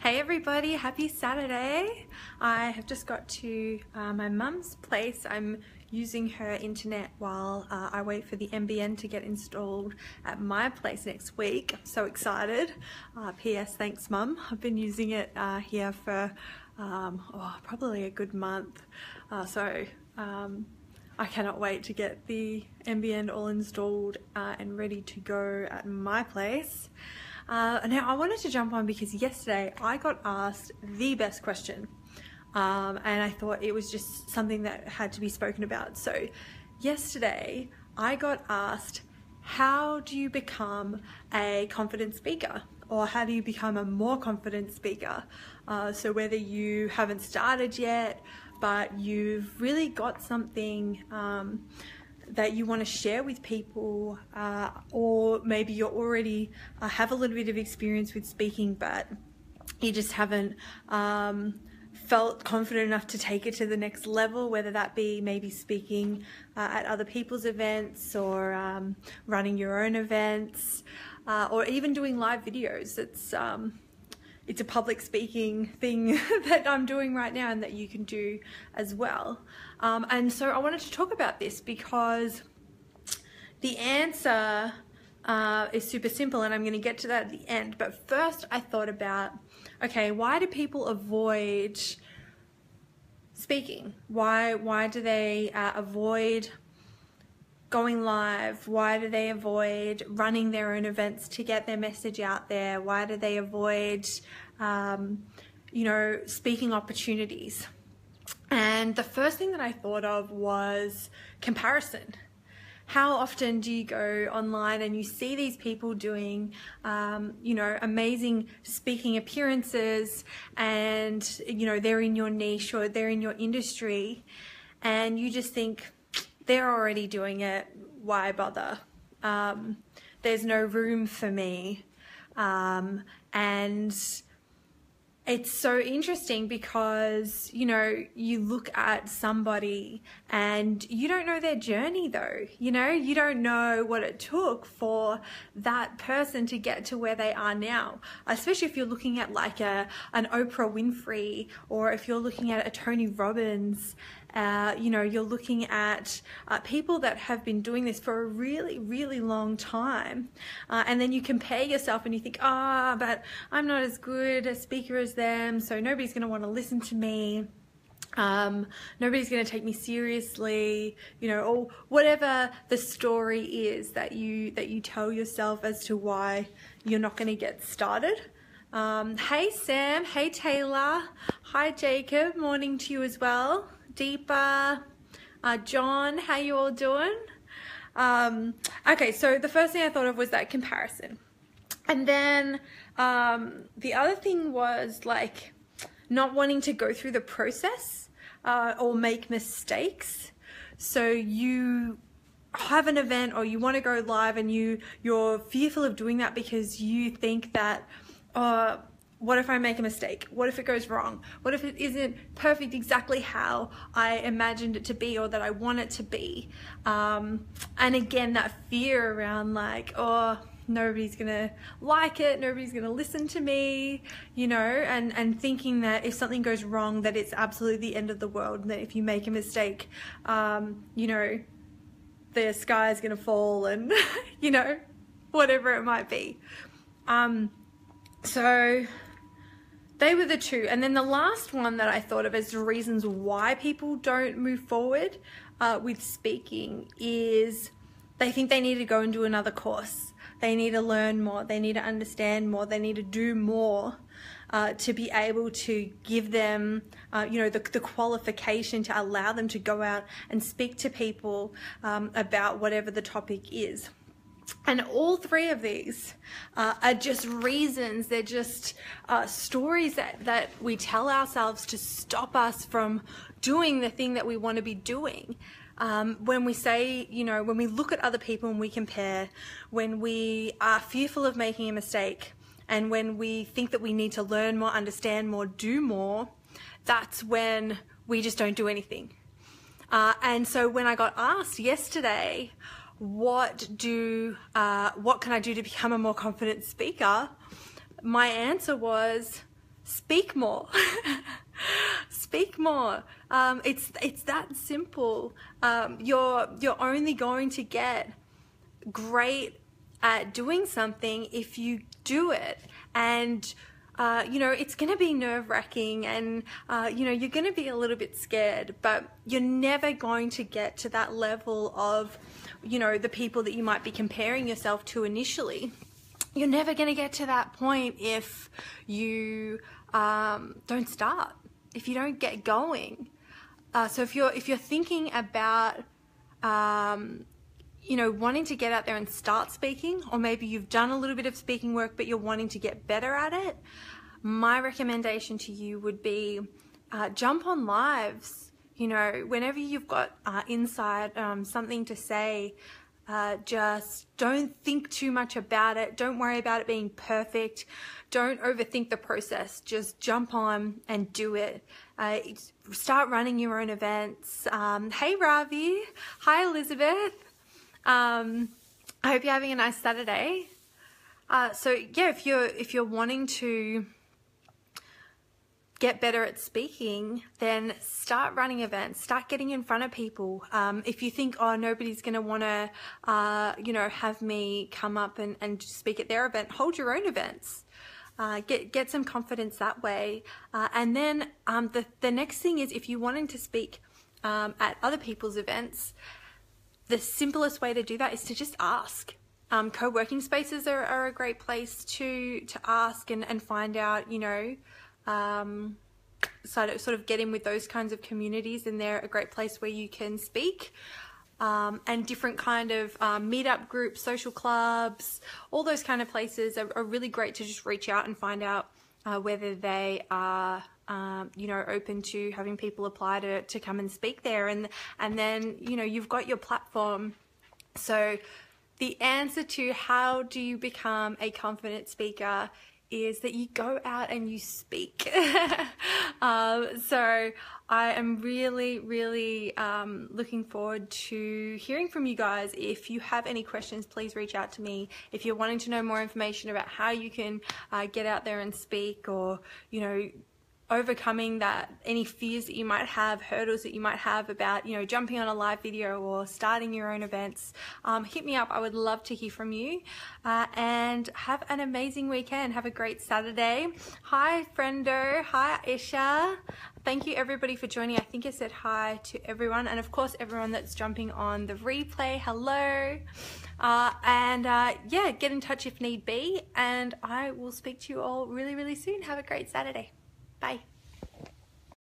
Hey everybody, happy Saturday. I have just got to my mum's place. I'm using her internet while I wait for the NBN to get installed at my place next week. I'm so excited. P.S. Thanks Mum. I've been using it here for probably a good month. I cannot wait to get the NBN all installed and ready to go at my place. Now I wanted to jump on because yesterday I got asked the best question and I thought it was just something that had to be spoken about. So yesterday I got asked, how do you become a confident speaker? Or how do you become a more confident speaker? So whether you haven't started yet, but you've really got something that you want to share with people, or maybe you already have a little bit of experience with speaking, but you just haven't felt confident enough to take it to the next level, whether that be maybe speaking at other people's events or running your own events, or even doing live videos. It's a public speaking thing that I'm doing right now and that you can do as well. And so I wanted to talk about this because the answer is super simple, and I'm going to get to that at the end. But first I thought about, okay, why do people avoid speaking? Why do they avoid going live? Why do they avoid running their own events to get their message out there? Why do they avoid, speaking opportunities? And the first thing that I thought of was comparison. How often do you go online and you see these people doing, amazing speaking appearances, and, they're in your niche or they're in your industry, and you just think, they're already doing it, why bother? There's no room for me. And it's so interesting because, you look at somebody and you don't know their journey though. You don't know what it took for that person to get to where they are now. Especially if you're looking at like an Oprah Winfrey, or if you're looking at a Tony Robbins. You're looking at people that have been doing this for a really, really long time. And then you compare yourself and you think, but I'm not as good a speaker as them, so nobody's going to want to listen to me. Nobody's going to take me seriously, or whatever the story is that you tell yourself as to why you're not going to get started. Hey Sam, hey Taylor, hi Jacob, morning to you as well. Deepa, John, how you all doing? Okay, so the first thing I thought of was that comparison. And then the other thing was like not wanting to go through the process or make mistakes. So you have an event or you want to go live and you're fearful of doing that because you think that, what if I make a mistake? What if it goes wrong? What if it isn't perfect exactly how I imagined it to be or that I want it to be? And again, that fear around like, nobody's gonna like it, nobody's gonna listen to me, and thinking that if something goes wrong, that it's absolutely the end of the world, and that if you make a mistake, the sky is gonna fall and, whatever it might be. So they were the two. And then the last one that I thought of as the reasons why people don't move forward with speaking is they think they need to go and do another course. They need to learn more. They need to understand more. They need to do more to be able to give them, the qualification to allow them to go out and speak to people about whatever the topic is. And all three of these are just reasons, they're just stories that we tell ourselves to stop us from doing the thing that we want to be doing. When we say, when we look at other people and we compare, when we are fearful of making a mistake, and when we think that we need to learn more, understand more, do more, that's when we just don't do anything. And so when I got asked yesterday, what can I do to become a more confident speaker? My answer was speak more. Speak more. It's that simple. You're only going to get great at doing something if you do it. And you know, it's going to be nerve-wracking, and you know, you're going to be a little bit scared, but you're never going to get to that level of, you know, the people that you might be comparing yourself to initially. You're never going to get to that point if you don't start, if you don't get going. So if you're thinking about you know, wanting to get out there and start speaking, or maybe you've done a little bit of speaking work but you're wanting to get better at it, my recommendation to you would be jump on lives. You know, whenever you've got inside something to say, just don't think too much about it. Don't worry about it being perfect. Don't overthink the process. Just jump on and do it. Start running your own events. Hey Ravi. Hi Elizabeth. I hope you're having a nice Saturday. So yeah, if you're wanting to get better at speaking, then start running events, start getting in front of people. If you think, oh, nobody's going to want to, you know, have me come up and speak at their event, hold your own events. Get some confidence that way. And then the next thing is, if you're wanting to speak at other people's events, the simplest way to do that is to just ask. Co-working spaces are a great place to ask and find out, you know, sort of get in with those kinds of communities, and they're a great place where you can speak. And different kind of meetup groups, social clubs, all those kind of places are really great to just reach out and find out whether they are you know, open to having people apply to come and speak there, and then, you know, you've got your platform. So the answer to how do you become a confident speaker is that you go out and you speak. So I am really looking forward to hearing from you guys. If you have any questions, please reach out to me. If you're wanting to know more information about how you can get out there and speak, or, you know, overcoming any fears that you might have, hurdles that you might have about, you know, jumping on a live video or starting your own events, hit me up. I would love to hear from you. And have an amazing weekend. Have a great Saturday. Hi Frendo. Hi Isha. Thank you everybody for joining. I think I said hi to everyone, and of course everyone that's jumping on the replay. Hello. Yeah, get in touch if need be, and I will speak to you all really soon. Have a great Saturday. Bye.